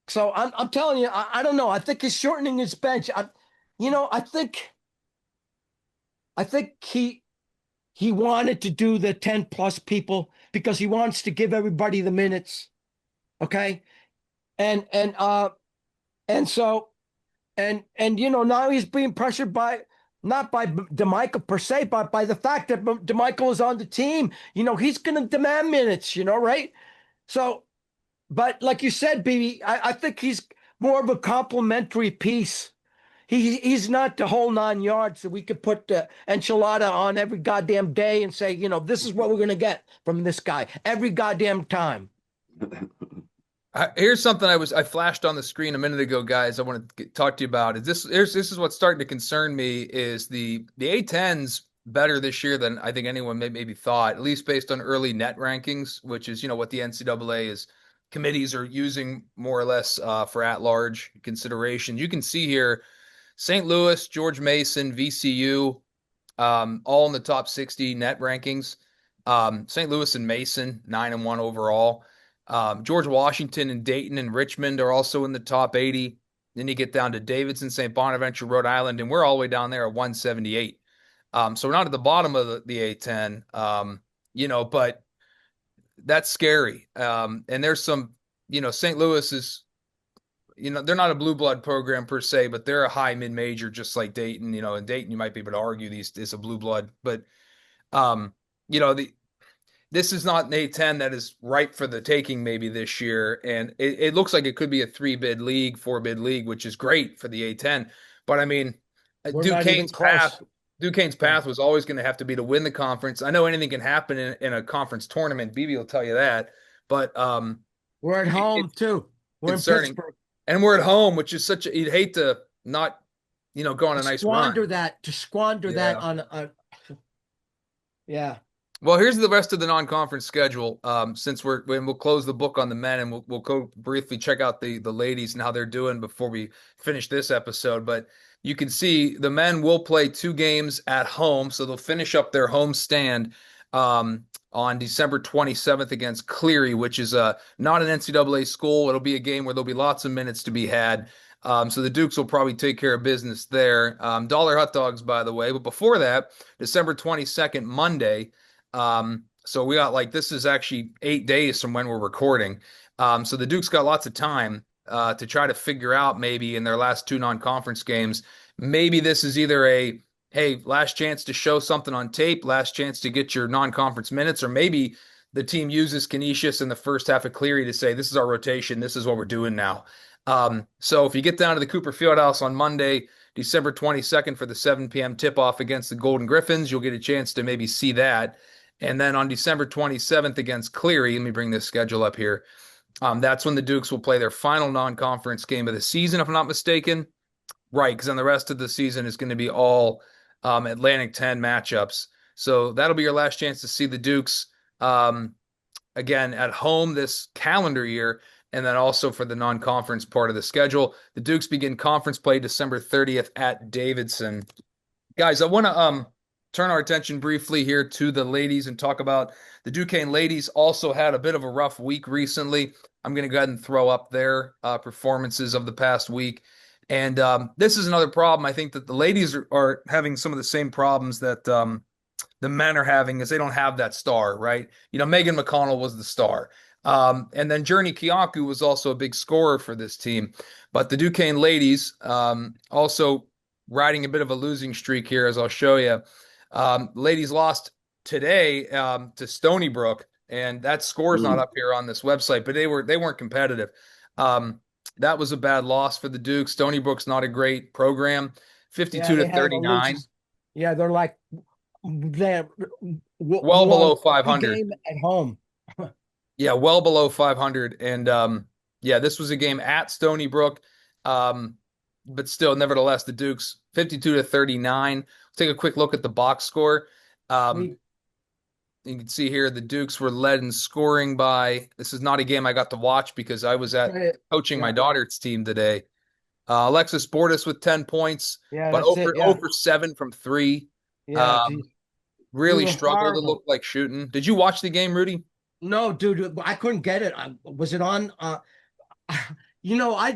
so I'm telling you, I don't know. I think he's shortening his bench. I think he wanted to do the 10 plus people because he wants to give everybody the minutes. Okay. And so now he's being pressured by not by DeMichael per se, but by the fact that DeMichael is on the team. He's gonna demand minutes, right? So, but like you said, BB, I think he's more of a complimentary piece. He's not the whole 9 yards that we could put the enchilada on every goddamn day and say, this is what we're gonna get from this guy every goddamn time. here's something I flashed on the screen a minute ago, guys. I want to talk to you about. This is what's starting to concern me is the A10's better this year than I think anyone maybe thought, at least based on early net rankings, which is what the NCAA is committees are using more or less for at-large consideration. You can see here St. Louis, George Mason, VCU, all in the top 60 net rankings. St. Louis and Mason, 9-1 overall. George Washington and Dayton and Richmond are also in the top 80. Then you get down to Davidson, St. Bonaventure, Rhode Island, and we're all the way down there at 178. So we're not at the bottom of the A10, but that's scary. And there's some, St. Louis is, they're not a blue blood program per se, but they're a high mid major, just like Dayton. In Dayton, you might be able to argue these is a blue blood, but um, this is not an A10 that is ripe for the taking maybe this year. And it looks like it could be a 3-bid league, 4-bid league, which is great for the A10. But I mean, We're not even close. Duquesne's path was always going to have to be to win the conference. I know anything can happen in a conference tournament. BB will tell you that. But we're at home too. We're concerning. in Pittsburgh. And we're at home, which is you'd hate to not, go on a nice run. To squander that on yeah. Well, here's the rest of the non-conference schedule. Since we'll close the book on the men, and we'll go briefly check out the ladies and how they're doing before we finish this episode. But you can see the men will play 2 games at home, so they'll finish up their home stand on December 27th against Cleary, which is not an NCAA school. It'll be a game where there'll be lots of minutes to be had. So the Dukes will probably take care of business there. Dollar hot dogs, by the way. But before that, December 22nd, Monday. So we got this is actually 8 days from when we're recording. So the Dukes got lots of time to try to figure out maybe in their last 2 non-conference games, maybe this is either hey, last chance to show something on tape, last chance to get your non-conference minutes, or maybe the team uses Canisius in the first half of Cleary to say, this is our rotation, this is what we're doing now. So if you get down to the Cooper Fieldhouse on Monday, December 22nd for the 7 p.m. tip-off against the Golden Griffins, you'll get a chance to maybe see that. And then on December 27th against Cleary, let me bring this schedule up here. That's when the Dukes will play their final non-conference game of the season, if I'm not mistaken. Right, because then the rest of the season is going to be all Atlantic 10 matchups. So that'll be your last chance to see the Dukes again at home this calendar year, and then also for the non-conference part of the schedule. The Dukes begin conference play December 30th at Davidson. Guys, I want to turn our attention briefly here to the ladies and talk about the Duquesne ladies also had a bit of a rough week recently. I'm going to go ahead and throw up their performances of the past week. And this is another problem. I think that the ladies are having some of the same problems that the men are having, is they don't have that star, right? Megan McConnell was the star. And then Journey Kiaku was also a big scorer for this team. But the Duquesne ladies also riding a bit of a losing streak here, as I'll show you. Ladies lost today to Stony Brook, and that score's not up here on this website, but they weren't competitive. That was a bad loss for the Dukes. Stony Brook's not a great program. 52-39. Yeah, they're well below 500 game at home. Yeah, well below 500. And this was a game at Stony Brook. But still, nevertheless, the Dukes 52-39. Let's take a quick look at the box score. You can see here the Dukes were led in scoring by, this is not a game I got to watch because I was coaching my daughter's team today. Alexis Bordas with 10 points, but 0 for 7 from 3. Really struggled. It looked like shooting. Did you watch the game, Rudy? No, dude, I couldn't get it. Was it on? I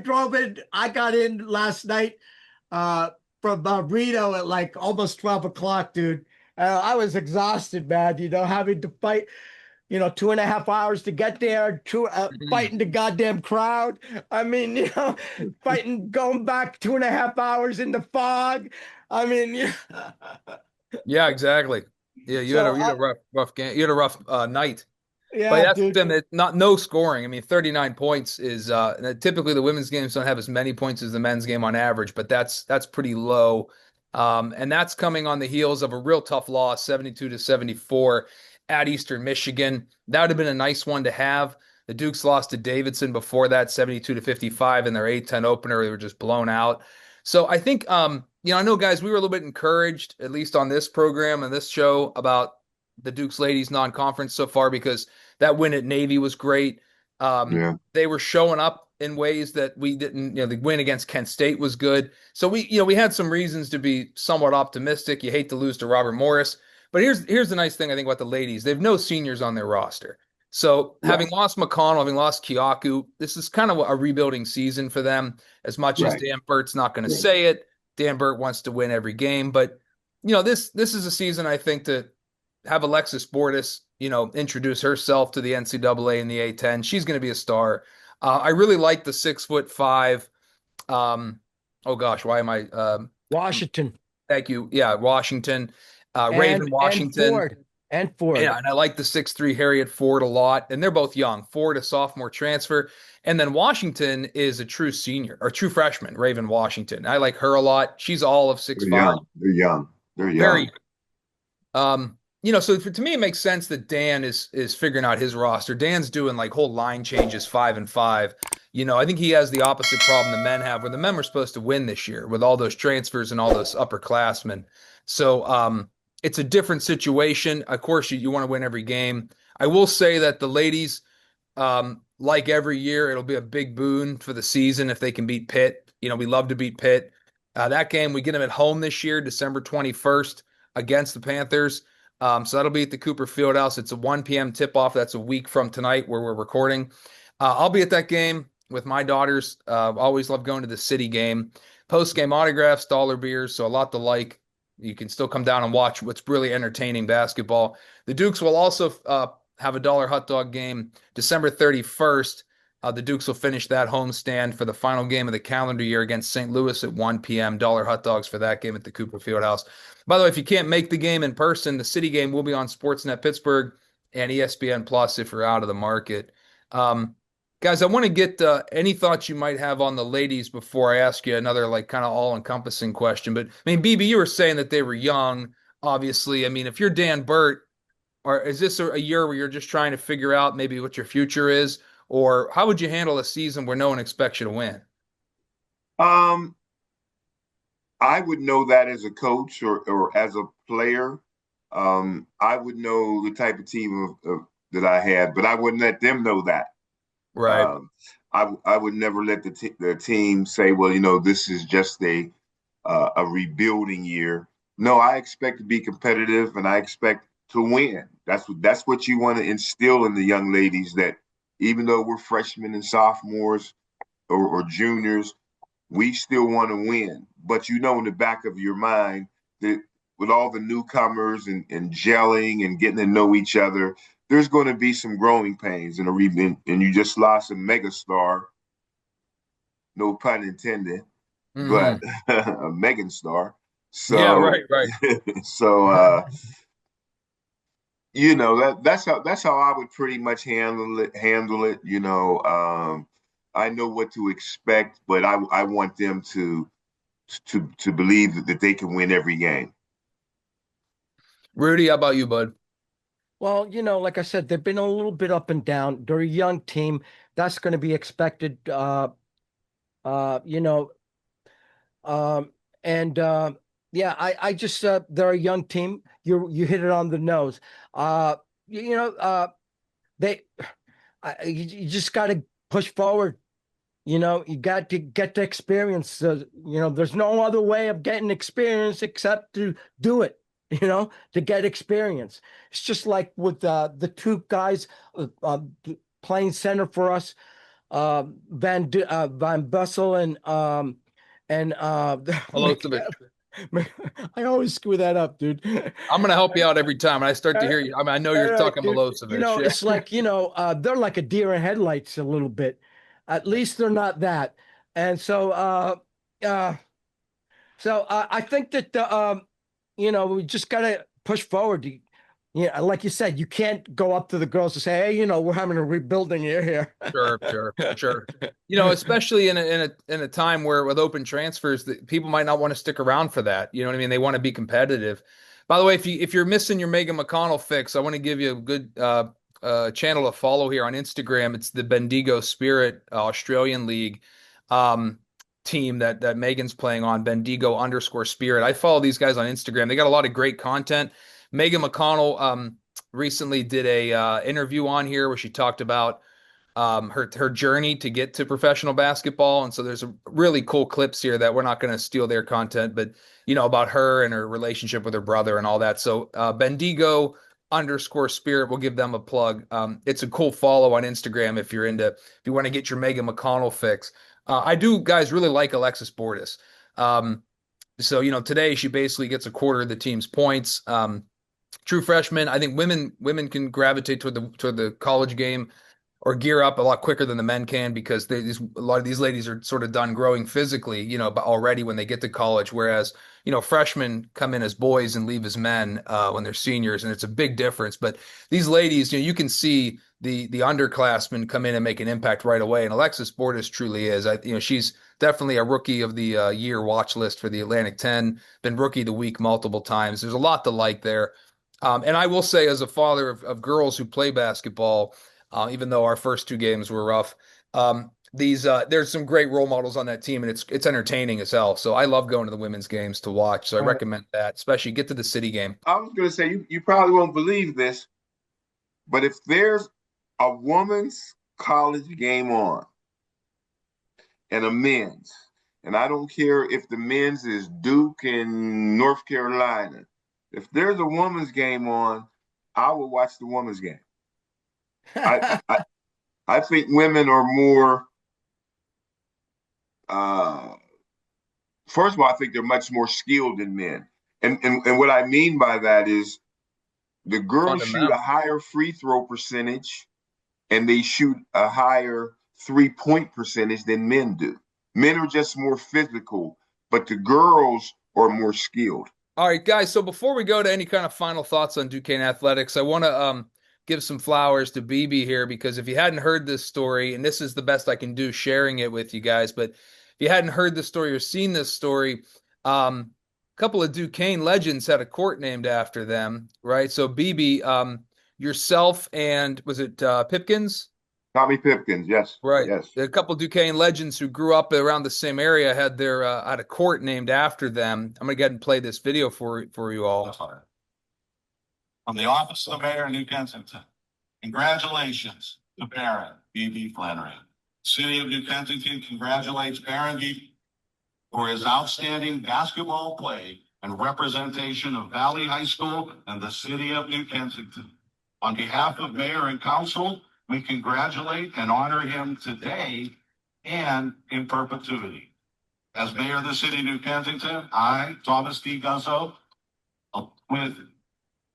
drove in. I got in last night from Reno at almost 12 o'clock, dude. I was exhausted, man, having to fight, 2.5 hours to get there, fighting the goddamn crowd. I mean, fighting, going back 2.5 hours in the fog. I mean, yeah, exactly. Yeah, you had a rough game. You had a rough night. Yeah, but that's dude. No scoring. I mean, 39 points is typically the women's games don't have as many points as the men's game on average, but that's pretty low. And that's coming on the heels of a real tough loss, 72-74 at Eastern Michigan. That would have been a nice one to have. The Dukes lost to Davidson before that, 72-55 in their A10 opener. They were just blown out. So I think, I know, guys, we were a little bit encouraged, at least on this program and this show, about the Dukes ladies non-conference so far, because that win at Navy was great. They were showing up in ways that we didn't. The win against Kent State was good. So we had some reasons to be somewhat optimistic. You hate to lose to Robert Morris, but here's the nice thing I think about the ladies. They have no seniors on their roster. So Right. having lost McConnell, having lost Kiaku, this is kind of a rebuilding season for them. As much as Right. Dan Burt's not going to Right. say it, Dan Burt wants to win every game. But this is a season I think to have Alexis Bortis, introduce herself to the NCAA and the A10. She's going to be a star. I really like the 6'5". Oh gosh, why am I? Washington Thank you. Yeah, Washington, and Raven Washington. Ford and Ford. Yeah, and I like the 6'3" Harriet Ford a lot. And they're both young. Ford, a sophomore transfer. And then Washington is a true senior or true freshman, Raven Washington. I like her a lot. She's all of They're 6'5". young. They're young. They're young. Very so to me it makes sense that Dan is figuring out his roster. Dan's doing like whole line changes 5-5. I think he has the opposite problem the men have, where the men were supposed to win this year with all those transfers and all those upperclassmen. So it's a different situation. Of course, you want to win every game. I will say that the ladies, like every year, it'll be a big boon for the season if they can beat Pitt. We love to beat Pitt. That game, we get them at home this year, December 21st against the Panthers. So that'll be at the Cooper Fieldhouse. It's a 1 p.m. tip-off. That's a week from tonight where we're recording. I'll be at that game with my daughters. Always love going to the city game. Post-game autographs, dollar beers, so a lot to like. You can still come down and watch what's really entertaining basketball. The Dukes will also have a dollar hot dog game December 31st. The Dukes will finish that homestand for the final game of the calendar year against St. Louis at 1 p.m. Dollar hot dogs for that game at the Cooper Fieldhouse. By the way, if you can't make the game in person, the city game will be on Sportsnet Pittsburgh and ESPN Plus if you're out of the market. Guys, I want to get any thoughts you might have on the ladies before I ask you another like kind of all-encompassing question. But I mean, BB, you were saying that they were young. Obviously, I mean, if you're Dan Burt, or is this a year where you're just trying to figure out maybe what your future is, or how would you handle a season where no one expects you to win? Um, I would know that as a coach or as a player. I would know the type of team that I had, but I wouldn't let them know that. Right. I would never let the team say, well, this is just a rebuilding year. No, I expect to be competitive and I expect to win. That's what you want to instill in the young ladies, that even though we're freshmen and sophomores or juniors, we still want to win. But in the back of your mind that with all the newcomers and gelling and getting to know each other, there's going to be some growing pains in a rebuild, and you just lost a megastar, no pun intended, but a Megan star. So yeah, right. so that's how I would pretty much handle it. I know what to expect, but I want them to believe that they can win every game. Rudy, how about you, bud? Well, like I said, they've been a little bit up and down. They're a young team. That's going to be expected. Uh, you know, and yeah, I just they're a young team. You hit it on the nose. Uh, you know, they you just got to push forward. You got to get the experience. There's no other way of getting experience except to do it. To get experience. It's just like with the two guys playing center for us, Van Bussel and Milosevic. I always screw that up, dude. I'm going to help you out every time. And I start to hear you. I mean, I know you're talking Dude, Milosevic. it's like, they're like a deer in headlights a little bit. At least they're not that. And so, I think that we just got to push forward. Like you said, you can't go up to the girls and say, "Hey, we're having a rebuilding year here." Sure. Especially in a time where with open transfers, that people might not want to stick around for that. You know what I mean? They want to be competitive. By the way, if you're missing your Megan McConnell fix, I want to give you a good channel to follow here on Instagram. It's the Bendigo Spirit Australian League team that Megan's playing on, Bendigo_Spirit. I follow these guys on Instagram. They got a lot of great content. Megan McConnell recently did a interview on here where she talked about her journey to get to professional basketball. And so there's a really cool clips here that we're not going to steal their content, but about her and her relationship with her brother and all that. So Bendigo _spirit. We'll give them a plug. It's a cool follow on Instagram if you want to get your Megan McConnell fix. I do, guys, really like Alexis Bortis. So, today she basically gets a quarter of the team's points. True freshman. I think women can gravitate toward the college game or gear up a lot quicker than the men can because a lot of these ladies are sort of done growing physically, but already when they get to college. Whereas, freshmen come in as boys and leave as men when they're seniors, and it's a big difference. But these ladies, you can see the underclassmen come in and make an impact right away. And Alexis Bortis truly is. She's definitely a rookie of the year watch list for the Atlantic 10. Been rookie of the week multiple times. There's a lot to like there. And I will say, as a father of girls who play basketball, even though our first two games were rough, there's some great role models on that team, and it's entertaining as hell. So I love going to the women's games to watch. So I recommend that, especially get to the city game. I was going to say, you probably won't believe this, but if there's a women's college game on and a men's, and I don't care if the men's is Duke and North Carolina, if there's a women's game on, I will watch the women's game. I think women are more. First of all, I think they're much more skilled than men, and what I mean by that is the girls shoot a higher free throw percentage, and they shoot a higher 3-point percentage than men do. Men are just more physical, but the girls are more skilled. All right, guys. So before we go to any kind of final thoughts on Duquesne athletics, I want to give some flowers to BB here because if you hadn't heard this story, and this is the best I can do sharing it with you guys, but if you hadn't heard this story or seen this story, a couple of Duquesne legends had a court named after them, right? So BB, yourself and was it Pipkins? Tommy Pipkins, yes. Right. Yes. A couple of Duquesne legends who grew up around the same area had had a court named after them. I'm gonna go ahead and play this video for you all. From the office of the mayor of New Kensington, congratulations to Baron BB Flenory. City of New Kensington congratulates Baron BB for his outstanding basketball play and representation of Valley High School and the city of New Kensington. On behalf of mayor and council, we congratulate and honor him today and in perpetuity. As mayor of the city of New Kensington, I, Thomas D. Guzzo, with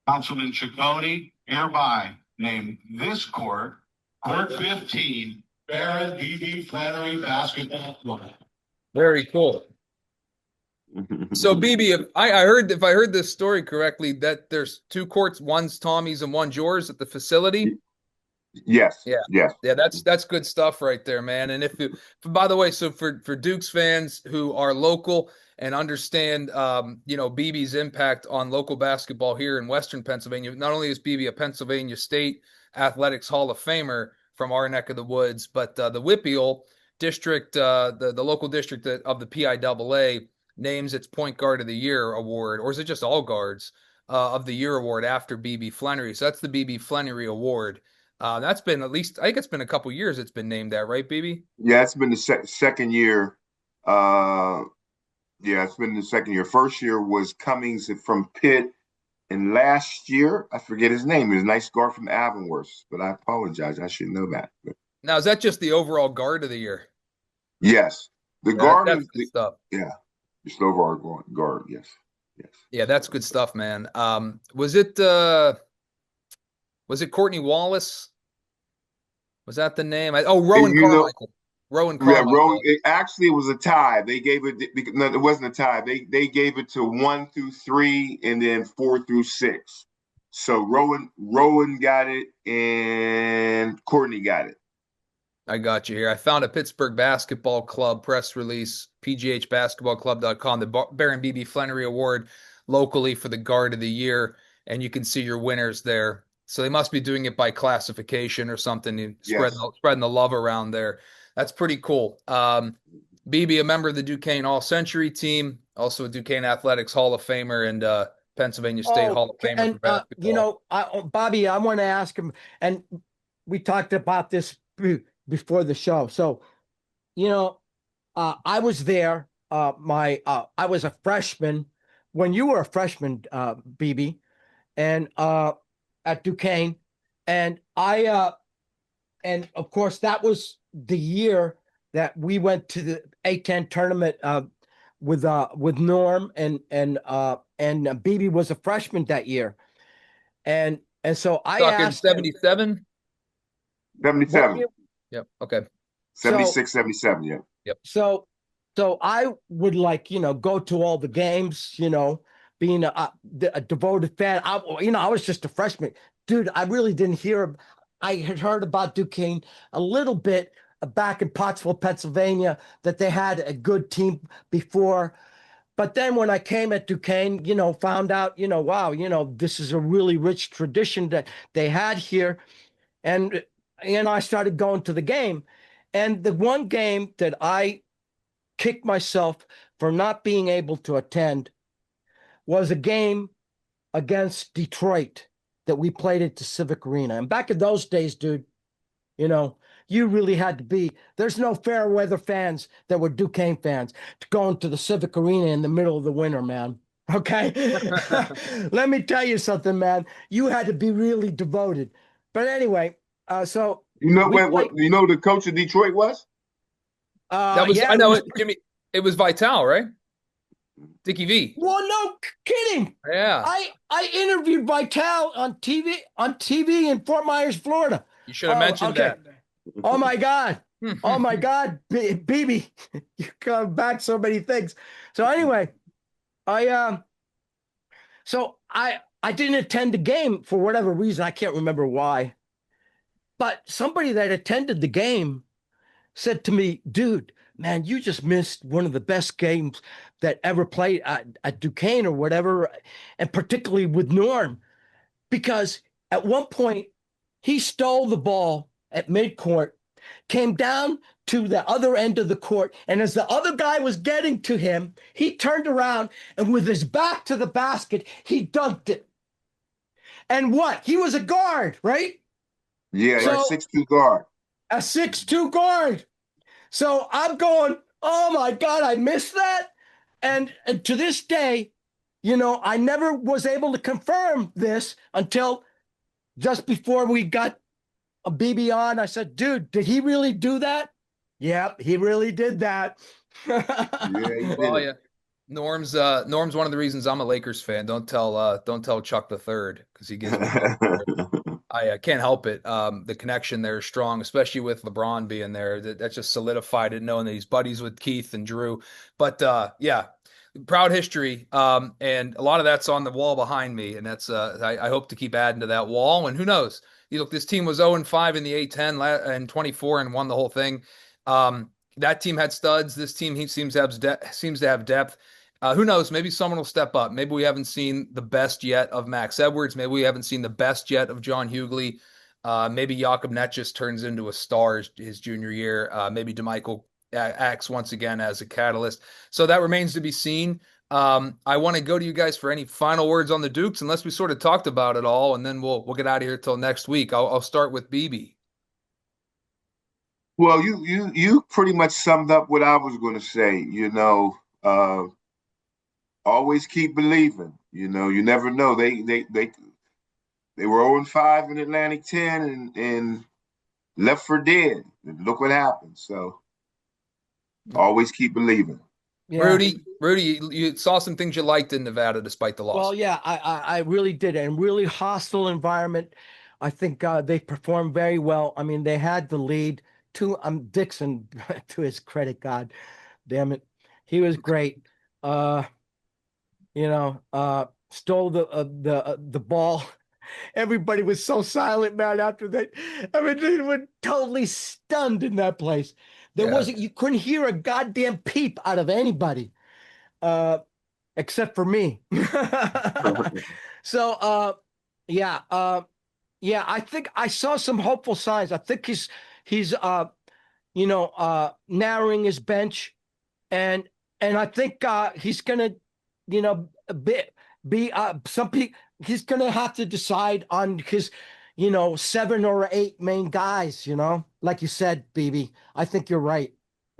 Councilman Ciccone, hereby name this court, Court 15, Baron BB Flenory Basketball Club. Very cool. So BB, if I heard this story correctly, that there's two courts, one's Tommy's and one's yours at the facility. Yes. Yeah. Yes. Yeah, that's good stuff right there, man. And by the way, so for Dukes fans who are local and understand BB's impact on local basketball here in Western Pennsylvania, not only is BB a Pennsylvania State Athletics Hall of Famer from our neck of the woods, but the WPIAL district, the local district of the PIAA names its Point Guard of the Year award, or is it just all guards of the year award after BB Flenory? So that's the BB Flenory Award. That's been at least, I think it's been a couple years it's been named that, right, BB? Yeah, it's been the second year. Yeah, it's been the second year. First year was Cummings from Pitt, and last year, I forget his name. He was a nice guard from Avonworth, but I apologize. I should know that. Now, is that just the overall guard of the year? Yes. The guard that's is good stuff. Yeah, just overall guard, yes. Yes. Yeah, that's good stuff, man. Was it Courtney Wallace? Was that the name? Rowan Carmichael. Rowan Carmichael. Yeah, Rowan. It was a tie. They gave it. No, it wasn't a tie. They gave it to 1 through 3, and then 4 through 6. So Rowan got it, and Courtney got it. I got you here. I found a Pittsburgh Basketball Club press release, pghbasketballclub.com, the Baron BB Flenory Award locally for the guard of the year, and you can see your winners there. So they must be doing it by classification or something, spreading the love around there. That's pretty cool. BB, a member of the Duquesne All-Century team, also a Duquesne Athletics Hall of Famer and Pennsylvania State Hall of Famer for basketball. Bobby, I want to ask him, and we talked about this before the show. So, I was there. I was a freshman when you were a freshman, BB, and at Duquesne, and and of course that was the year that we went to the A10 tournament with Norm and BB was a freshman that year, and so I Talking asked him 77. what 77, year. Yep. Okay. So 76, 77. Yeah. Yep. so I would go to all the games, being a devoted fan. I was just a freshman, dude. I really didn't hear. I had heard about Duquesne a little bit back in Pottsville, Pennsylvania, that they had a good team before. But then when I came at Duquesne, found out, wow, this is a really rich tradition that they had here. And, I started going to the game. And the one game that I kicked myself for not being able to attend was a game against Detroit that we played at the Civic Arena. And back in those days, dude, you really had to be. There's no fair weather fans that were Duquesne fans to go into the Civic Arena in the middle of the winter, man. Okay. Let me tell you something, man. You had to be really devoted. But anyway, so You know we what played. you know the coach of Detroit was? That was, Yeah, I it know was. it, Jimmy. It was Vital, right? Dickie V. Well, no kidding. Yeah. I interviewed Vital on TV in Fort Myers, Florida. You should have mentioned Okay. that. Oh my God. Oh my God, BB, you come back so many things. So anyway, I so I didn't attend the game for whatever reason. I can't remember why. But somebody that attended the game said to me, dude, man, you just missed one of the best games that ever played at Duquesne or whatever, and particularly with Norm, because at one point he stole the ball at midcourt, came down to the other end of the court, and as the other guy was getting to him, he turned around and with his back to the basket, he dunked it. And what? He was a guard, right? Yeah, a So 6'2" guard. a 6'2" guard. So I'm going, oh my God, I missed that. And to this day, I never was able to confirm this until just before we got a BB on. I said, dude, did he really do that? Yep, he really did that. Yeah, he did Well, it. yeah. Norm's one of the reasons I'm a Lakers fan. Don't tell Chuck the third because he gives me hell for it. I can't help it. The connection there is strong, especially with LeBron being there. That just solidified it, knowing that he's buddies with Keith and Drew. But yeah, proud history. And a lot of that's on the wall behind me, and that's I hope to keep adding to that wall. And who knows? You look, this team was 0-5 in the A10 and 24 and won the whole thing. That team had studs. This team he seems to have depth. Who knows? Maybe someone will step up. Maybe we haven't seen the best yet of Max Edwards. Maybe we haven't seen the best yet of John Hughley. Maybe Jakob Netjes turns into a star his junior year. Maybe DeMichael acts once again as a catalyst. So that remains to be seen. I want to go to you guys for any final words on the Dukes, unless we sort of talked about it all, and then we'll get out of here till next week. I'll start with BB. Well, you pretty much summed up what I was going to say. Always keep believing. You never know. They were 0-5 in Atlantic 10 and left for dead. And look what happened. So always keep believing. Yeah. Rudy, you saw some things you liked in Nevada despite the loss. Well, yeah, I really did. And really hostile environment. I think they performed very well. I mean, they had the lead. Dixon, to his credit, God damn it, he was great. Stole the ball. Everybody was so silent, man, after that. I mean, they were totally stunned in that place. You couldn't hear a goddamn peep out of anybody, except for me. So, yeah, I think I saw some hopeful signs. I think he's narrowing his bench, and I think he's gonna, be some people. He's gonna have to decide on his, 7 or 8 main guys. Like you said, BB. I think you're right.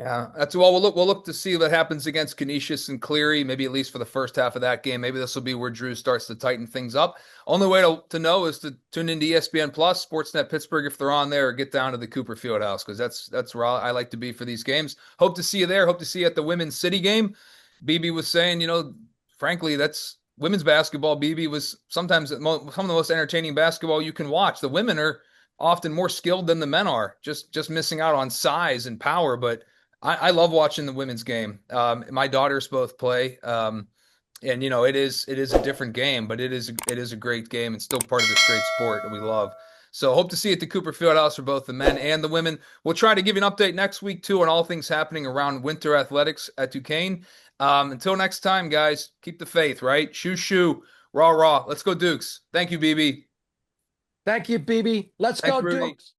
Yeah, that's well. We'll look to see what happens against Canisius and Cleary. Maybe at least for the first half of that game. Maybe this will be where Drew starts to tighten things up. Only way to know is to tune into ESPN Plus, Sportsnet Pittsburgh if they're on there, or get down to the Cooper Fieldhouse because that's where I like to be for these games. Hope to see you there. Hope to see you at the Women's City game. BB was saying, frankly, that's women's basketball. BB was sometimes some of the most entertaining basketball you can watch. The women are often more skilled than the men are, just missing out on size and power, but I love watching the women's game. My daughters both play, and it is a different game, but it is a great game and still part of this great sport that we love. So hope to see you at the Cooper Fieldhouse for both the men and the women. We'll try to give you an update next week too on all things happening around winter athletics at Duquesne. Until next time, guys, keep the faith, right? Shoo shoo, rah rah. Let's go Dukes. Thank you, BB. Thank you, BB. Let's Thanks, go, Rudy. Dukes.